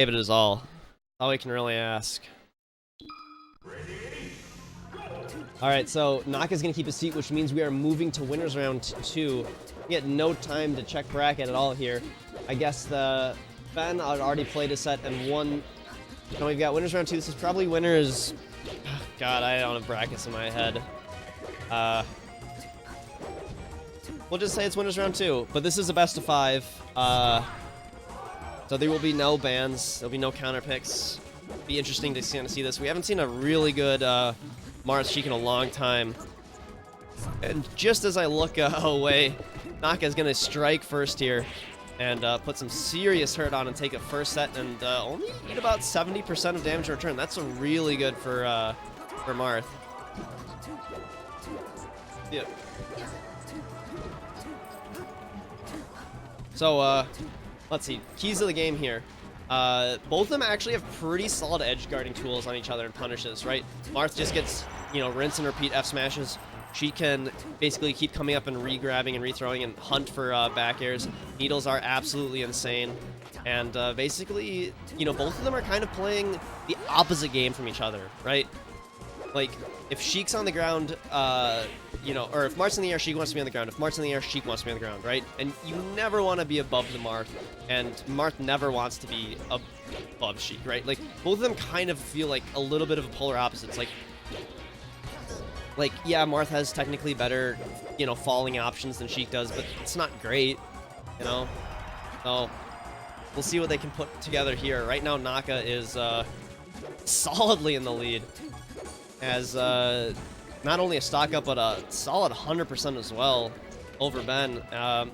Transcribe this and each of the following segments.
Gave it his all we can really ask. Alright, so Naka's gonna keep his seat, which means we are moving to winners round 2. We had no time to check bracket at all here. I guess the Ben had already played a set and won. Now we've got winners round 2. This is probably winners. God, I don't have brackets in my head. We'll just say it's winners round 2, but this is a best of 5. So there will be no bans. There'll be no counter picks. Be interesting to see this. We haven't seen a really good Marth Sheik in a long time. And just as I look away, Naka's gonna strike first here and put some serious hurt on and take a first set and only eat about 70% of damage in return. That's really good for Marth. Yeah. So let's see. Keys to the game here. Both of them actually have pretty solid edge guarding tools on each other and punishes, right? Marth just gets, rinse and repeat F smashes. She can basically keep coming up and re-grabbing and re-throwing and hunt for back airs. Needles are absolutely insane. And basically, both of them are kind of playing the opposite game from each other, right? Like, if Sheik's on the ground, or if Marth's in the air, Sheik wants to be on the ground. If Marth's in the air, Sheik wants to be on the ground, right? And you never want to be above the Marth, and Marth never wants to be above Sheik, right? Like, both of them kind of feel like a little bit of a polar opposites. Like, yeah, Marth has technically better, falling options than Sheik does, but it's not great, So, we'll see what they can put together here. Right now, Naka is solidly in the lead. As not only a stock up, but a solid 100% as well over Ben.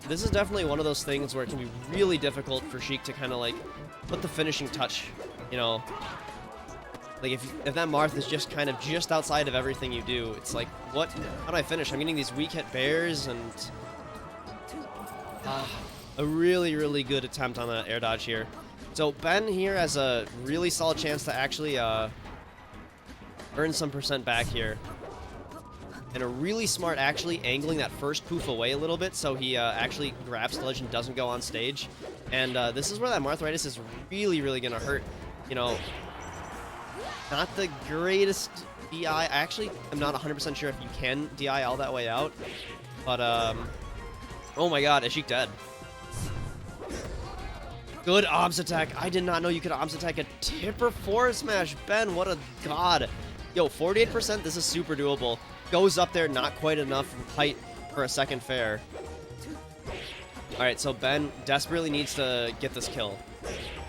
This is definitely one of those things where it can be really difficult for Sheik to kind of like put the finishing touch, Like if that Marth is just kind of just outside of everything you do, it's like, how do I finish? I'm getting these weak hit bears and a really, really good attempt on the air dodge here. So Ben here has a really solid chance to actually earn some percent back here. And a really smart actually angling that first poof away a little bit so he actually grabs the ledge and doesn't go on stage. And this is where that Marthritis is really, really going to hurt. Not the greatest DI. I actually am not 100% sure if you can DI all that way out. But, oh my god, is Sheik dead? Good OBS attack. I did not know you could OBS attack a tipper forward smash. Ben, what a god. Yo, 48%, this is super doable. Goes up there, not quite enough height for a second fair. Alright, so Ben desperately needs to get this kill.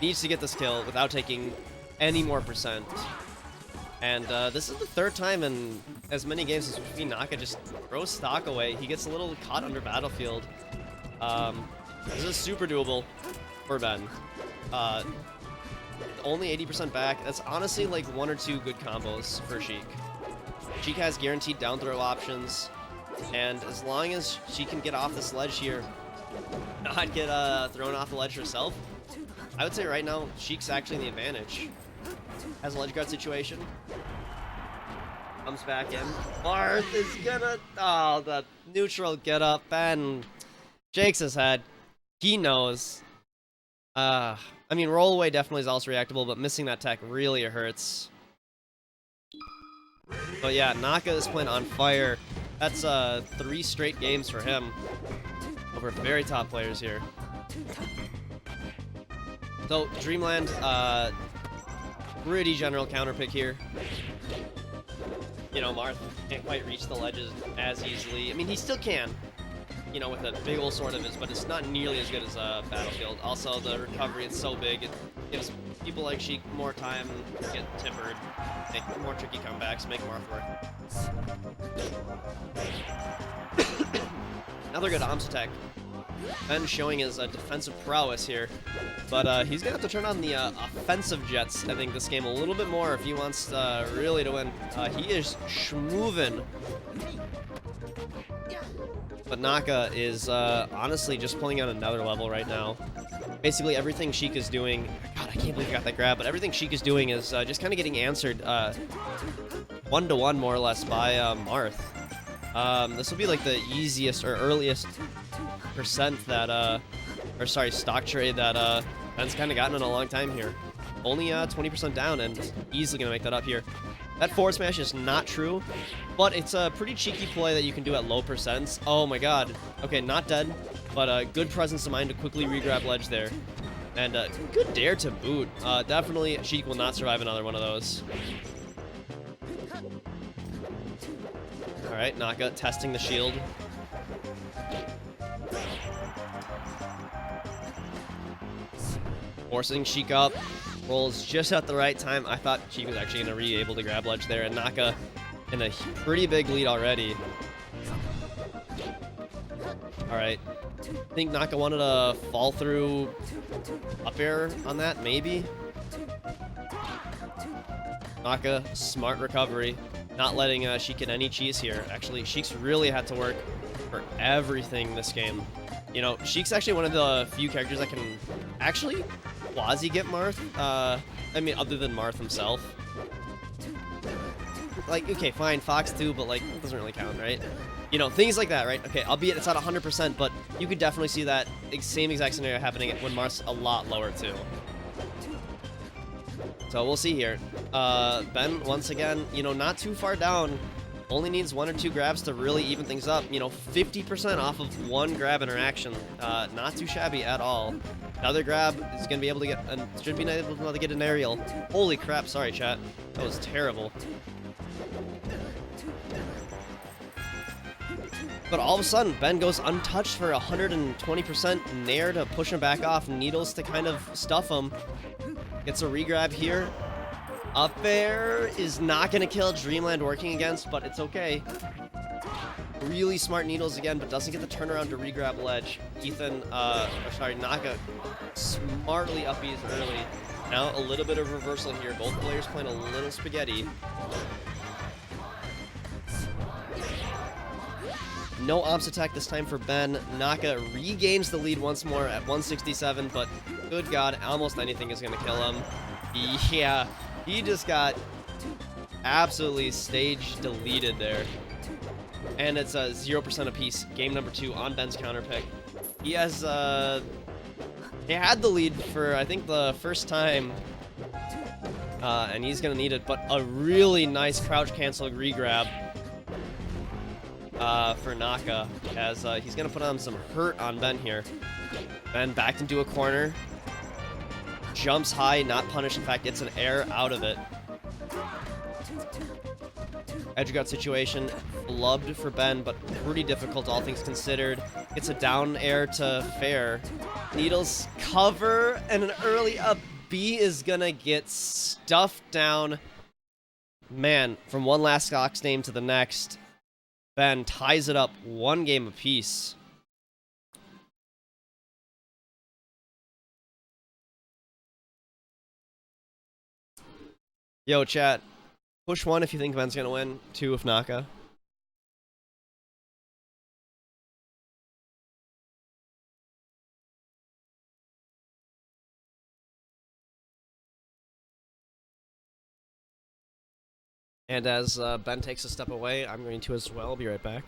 Needs to get this kill without taking any more percent. And this is the third time in as many games as we've seen Naka just throws stock away. He gets a little caught under battlefield. This is super doable for Ben. Only 80% back. That's honestly like one or two good combos for Sheik. Sheik has guaranteed down throw options, and as long as she can get off this ledge here, not get thrown off the ledge herself, I would say right now Sheik's actually in the advantage. Has a ledge guard situation. Comes back in. Marth is gonna... Oh, the neutral get up and shakes his head. He knows. I mean, roll away definitely is also reactable, but missing that tech really hurts. But yeah, Naka is playing on fire. That's 3 straight games for him over very top players here. So Dreamland, pretty general counter pick here. Marth can't quite reach the ledges as easily. I mean, he still can, with a big old sword of his, but it's not nearly as good as Battlefield. Also, the recovery is so big, it gives people like Sheik more time to get tippered, make more tricky comebacks, make Marth work. Another good OMS attack. Ben showing his defensive prowess here, but he's gonna have to turn on the offensive jets, I think, this game a little bit more if he wants really to win. He is schmoovin'. But Naka is honestly just pulling on another level right now. Basically everything Sheik is doing, god, I can't believe he got that grab, but everything Sheik is doing is just kind of getting answered 1-to-1 more or less by Marth. This will be like the easiest or earliest percent that, stock trade that Ben's kind of gotten in a long time here. only 20% down and easily going to make that up here. That forward smash is not true, but it's a pretty cheeky play that you can do at low percents. Oh my god. Okay, not dead, but good presence of mind to quickly regrab ledge there. And good dare to boot. Definitely, Sheik will not survive another one of those. Alright, Naka testing the shield. Forcing Sheik up. Rolls just at the right time. I thought Sheik was actually going to be able to grab ledge there, and Naka in a pretty big lead already. Alright. I think Naka wanted a fall through up air on that, maybe? Naka, smart recovery. Not letting Sheik get any cheese here. Actually, Sheik's really had to work for everything this game. You know, Sheik's actually one of the few characters that can actually quasi get Marth. I mean, other than Marth himself. Like, okay, fine, Fox too, but like, it doesn't really count, right? You know, things like that, right? Okay, albeit it's not 100%, but you could definitely see that same exact scenario happening when Marth's a lot lower too. So we'll see here. Ben, once again, you know, not too far down. Only needs 1 or 2 grabs to really even things up. You know, 50% off of 1 grab interaction. Not too shabby at all. Another grab is going to be able to get, should be able to get an aerial. Holy crap, sorry chat. That was terrible. But all of a sudden, Ben goes untouched for 120% nair to push him back off. Needles to kind of stuff him. Gets a regrab here. Up air is not going to kill. Dreamland working against, but it's okay. Really smart needles again, but doesn't get the turnaround to regrab ledge. Naka smartly upbeats early. Now a little bit of reversal here. Both players playing a little spaghetti. No Omps attack this time for Ben. Naka regains the lead once more at 167, but good god, almost anything is going to kill him. Yeah, he just got absolutely stage deleted there. And it's a 0% apiece. Game number 2 on Ben's counter pick. He has, he had the lead for, I think, the first time. And he's going to need it, but a really nice crouch cancel regrab. For Naka, as he's going to put on some hurt on Ben here. Ben backed into a corner. Jumps high, not punished. In fact, gets an air out of it. Edge guard situation, flubbed for Ben, but pretty difficult, all things considered. Gets a down air to fair. Needles cover, and an early up B is going to get stuffed down. Man, from one last Ox name to the next. Ben ties it up 1 game apiece. Yo, chat. Push 1 if you think Ben's gonna win. 2 if Naka. And as Ben takes a step away, I'm going to as well. Be right back.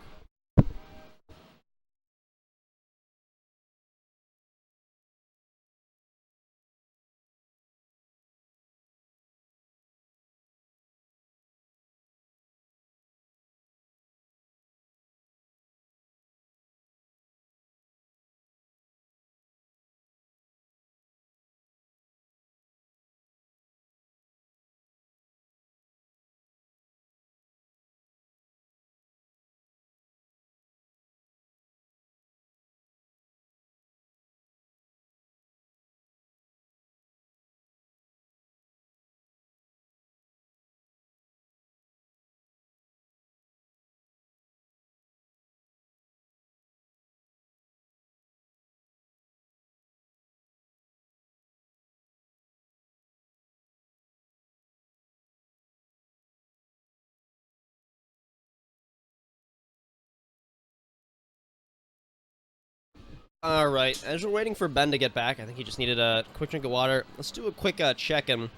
Alright, as we're waiting for Ben to get back, I think he just needed a quick drink of water. Let's do a quick check-in.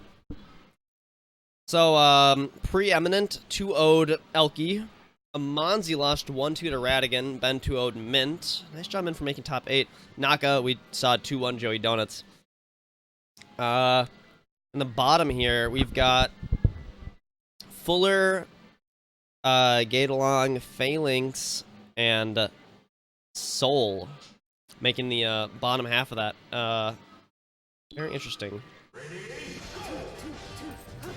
So, Preeminent 2-0'd Elky. Amanzi lost 1-2 to Radigan. Ben 2-0'd Mint. Nice job, Mint, for making top 8. Naka, we saw 2-1 Joey Donuts. In the bottom here, we've got Fuller, Gatalong, Phalanx, and Soul making the bottom half of that. Very interesting.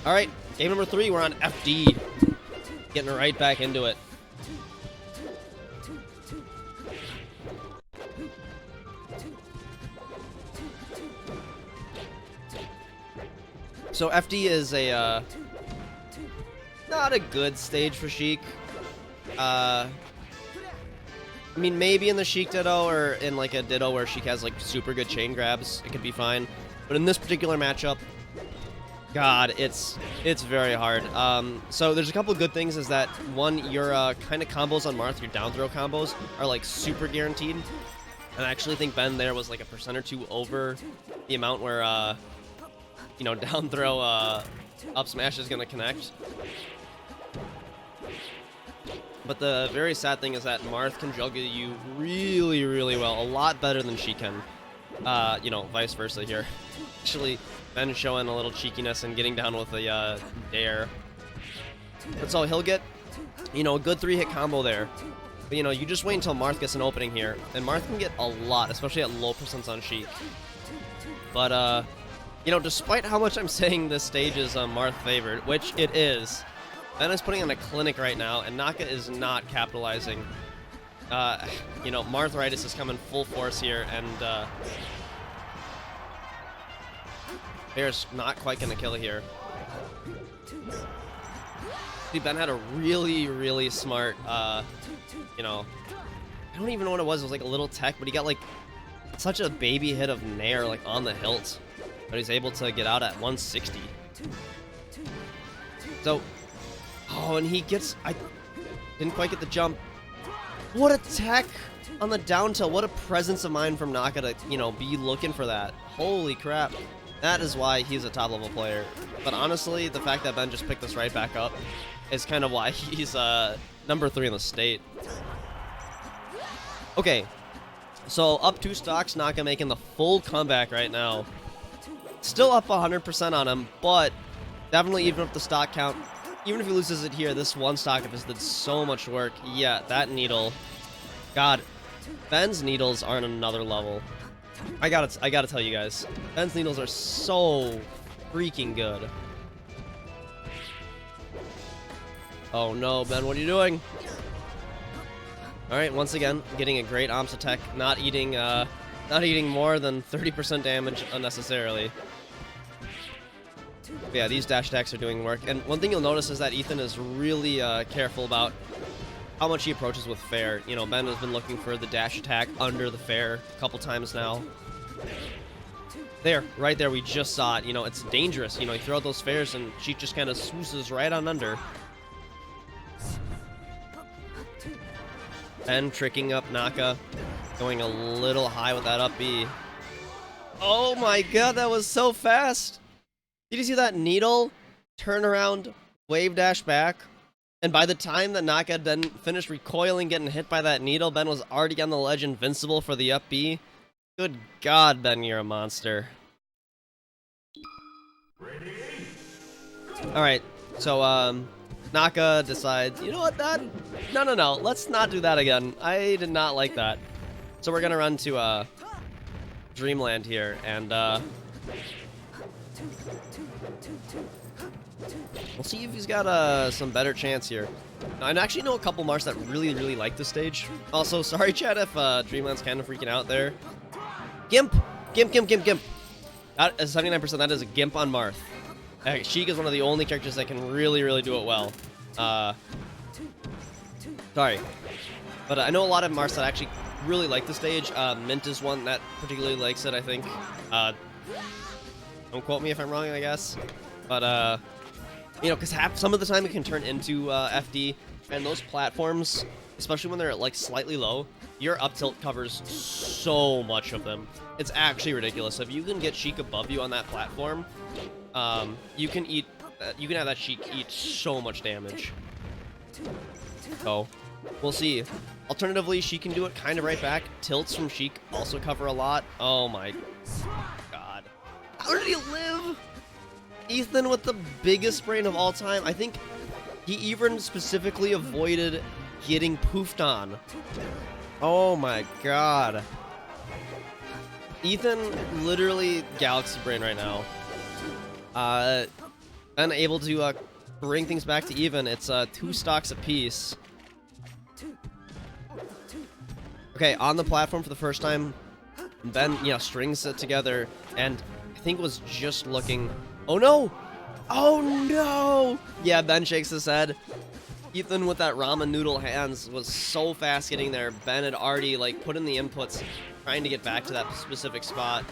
All right, game number 3. We're on FD, getting right back into it. So FD is a not a good stage for Sheik. I mean, maybe in the Sheik Ditto or in like a Ditto where Sheik has like super good chain grabs, it could be fine. But in this particular matchup, God, it's very hard. So there's a couple of good things is that, one, your kind of combos on Marth, your down throw combos, are like super guaranteed. And I actually think Ben there was like a percent or two over the amount where, you know, down throw up smash is going to connect. But the very sad thing is that Marth can juggle you really, really well. A lot better than she can. You know, vice versa here. Actually, Ben showing a little cheekiness and getting down with a dare. But so he'll get, you know, a good 3-hit combo there. But, you know, you just wait until Marth gets an opening here. And Marth can get a lot, especially at low percents on Sheik. But, you know, despite how much I'm saying this stage is Marth favored, which it is, Ben is putting on a clinic right now, and Naka is not capitalizing. You know, Marthritis is coming full force here, and Bear's not quite going to kill it here. See, Ben had a really, really smart, you know, I don't even know what it was. It was like a little tech, but he got like such a baby hit of Nair like on the hilt. But he's able to get out at 160. So, oh, and he gets, I didn't quite get the jump. What a tech on the down tilt. What a presence of mind from Naka to, you know, be looking for that. Holy crap. That is why he's a top level player. But honestly, the fact that Ben just picked this right back up is kind of why he's number 3 in the state. Okay, so up 2 stocks, Naka making the full comeback right now. Still up 100% on him, but definitely even up the stock count. Even if he loses it here, this 1 stock of his did so much work. Yeah, that needle. God, Ben's needles are on another level. I gotta tell you guys, Ben's needles are so freaking good. Oh no, Ben, what are you doing? All right, once again, getting a great Omps attack, not eating more than 30% damage unnecessarily. But yeah, these dash attacks are doing work. And one thing you'll notice is that Ethan is really careful about how much he approaches with fair. You know, Ben has been looking for the dash attack under the fair a couple times now. There, right there, we just saw it. You know, it's dangerous. You know, you throw out those fairs and she just kind of swooses right on under. Ben tricking up Naka, going a little high with that up B. Oh my god, that was so fast! Did you see that needle? Turn around, wave dash back. And by the time that Naka had then finished recoiling, getting hit by that needle, Ben was already on the ledge, invincible for the up B. Good god, Ben, you're a monster. Alright, so, Naka decides, you know what, no, let's not do that again. I did not like that. So we're gonna run to, Dreamland here, and, we'll see if he's got some better chance here. I actually know a couple Marths that really like this stage. Also, sorry chat if Dreamland's kind of freaking out there. Gimp! That is 79%, that is a Gimp on Marth. Sheik is one of the only characters that can really do it well. Sorry. But I know a lot of Marths that actually really like the stage. Mint is one that particularly likes it, I think. Don't quote me if I'm wrong, I guess. But, you know, because some of the time it can turn into FD, and those platforms, especially when they're, like, slightly low, your up tilt covers so much of them. It's actually ridiculous. If you can get Sheik above you on that platform, you can have that Sheik eat so much damage. So, we'll see. Alternatively, she can do it kind of right back. Tilts from Sheik also cover a lot. Oh my god. How did he live? Ethan with the biggest brain of all time. I think he even specifically avoided getting poofed on. Oh my god. Ethan literally galaxy brain right now. Unable to bring things back to even. It's 2 stocks apiece. Okay, on the platform for the first time, Ben, strings it together, and I think was just looking. Oh no! Oh no! Yeah, Ben shakes his head. Ethan with that ramen noodle hands was so fast getting there. Ben had already put in the inputs, trying to get back to that specific spot.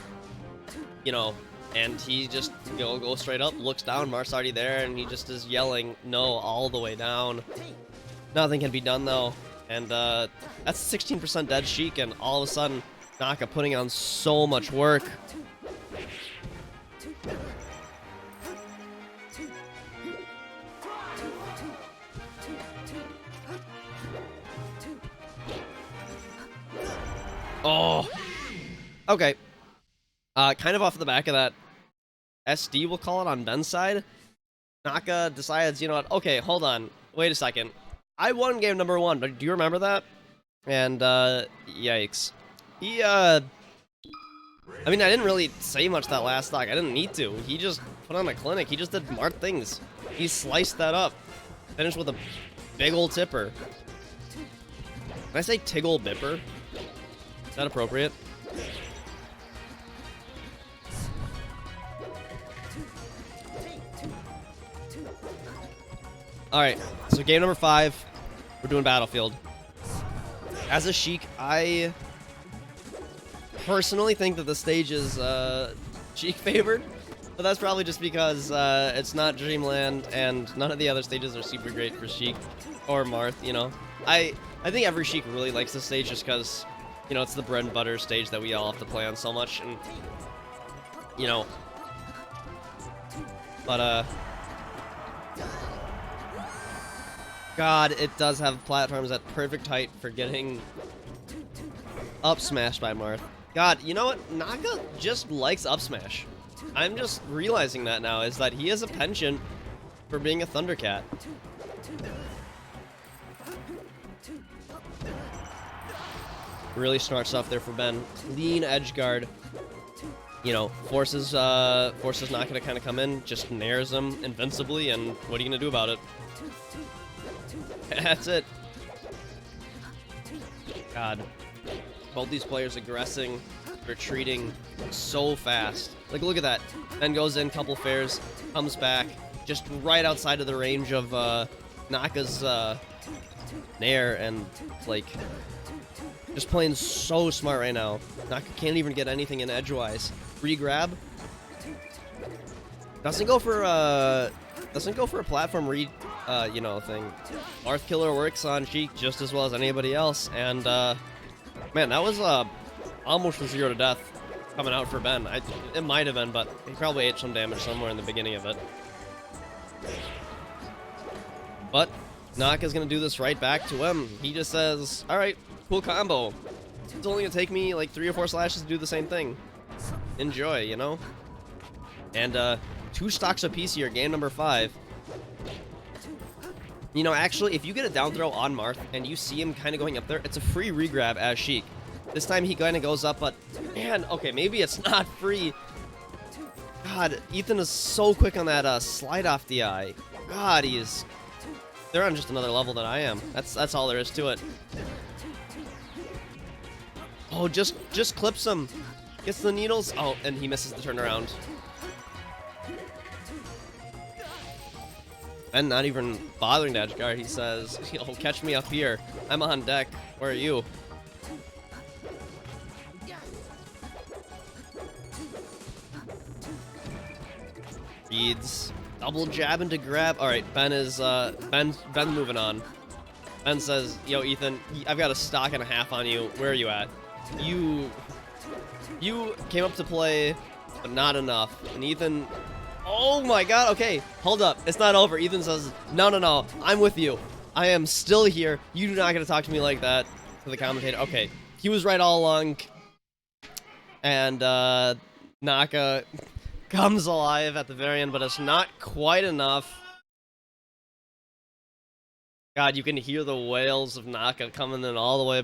And he just go straight up, looks down. Marth's already there, and he just is yelling no all the way down. Nothing can be done though, and that's 16% dead Sheik, and all of a sudden Naka putting on so much work. Oh, okay. Kind of off the back of that SD, we'll call it, on Ben's side. Naka decides, you know what? Okay, hold on. Wait a second. I won game number 1. Do you remember that? And yikes. He I mean, I didn't really say much that last stock. I didn't need to. He just put on a clinic. He just did Marth things. He sliced that up. Finished with a big old tipper. Can I say Tiggle Bipper? Is that appropriate? Alright, so game number 5. We're doing Battlefield. As a Sheik, I personally think that the stage is Sheik favored. But that's probably just because it's not Dreamland and none of the other stages are super great for Sheik or Marth, I think every Sheik really likes this stage just because, it's the bread and butter stage that we all have to play on so much, and, but, God, it does have platforms at perfect height for getting up smashed by Marth. God, you know what? Naka just likes up smash. I'm just realizing that now, is that he has a penchant for being a Thundercat. Really smart stuff there for Ben. Clean edge guard. Forces Naka to kind of come in, just nairs him invincibly, and what are you gonna do about it? That's it. God. Both these players aggressing, retreating so fast. Look at that. Ben goes in, couple fairs, comes back, just right outside of the range of Naka's nair, and just playing so smart right now. Naka can't even get anything in edgewise. Re-grab. Doesn't go for a platform thing. Marth Killer works on Sheik just as well as anybody else, and man, that was almost a 0 to death coming out for Ben. It might have been, but he probably ate some damage somewhere in the beginning of it. But Naka's gonna do this right back to him. He just says, alright, cool combo. It's only gonna take me 3 or 4 slashes to do the same thing. Enjoy, And 2 stocks apiece here, game number 5. Actually, if you get a down throw on Marth and you see him kind of going up there, it's a free regrab as Sheik. This time he kind of goes up, but man, okay, maybe it's not free. God, Ethan is so quick on that slide off the eye. God, they're on just another level than I am. That's all there is to it. Oh, just clips him. Gets the needles. Oh, and he misses the turnaround. Ben not even bothering to edge guard. He says, catch me up here. I'm on deck. Where are you? Reads. Double jab into grab. Alright, Ben's moving on. Ben says, yo, Ethan, I've got a stock and a half on you. Where are you at? You came up to play, but not enough. And Ethan... Oh my god, okay, hold up. It's not over. Ethan says, no, I'm with you. I am still here. You do not get to talk to me like that. To the commentator. Okay, he was right all along. And, Naka comes alive at the very end, but it's not quite enough. God, you can hear the wails of Naka coming in all the way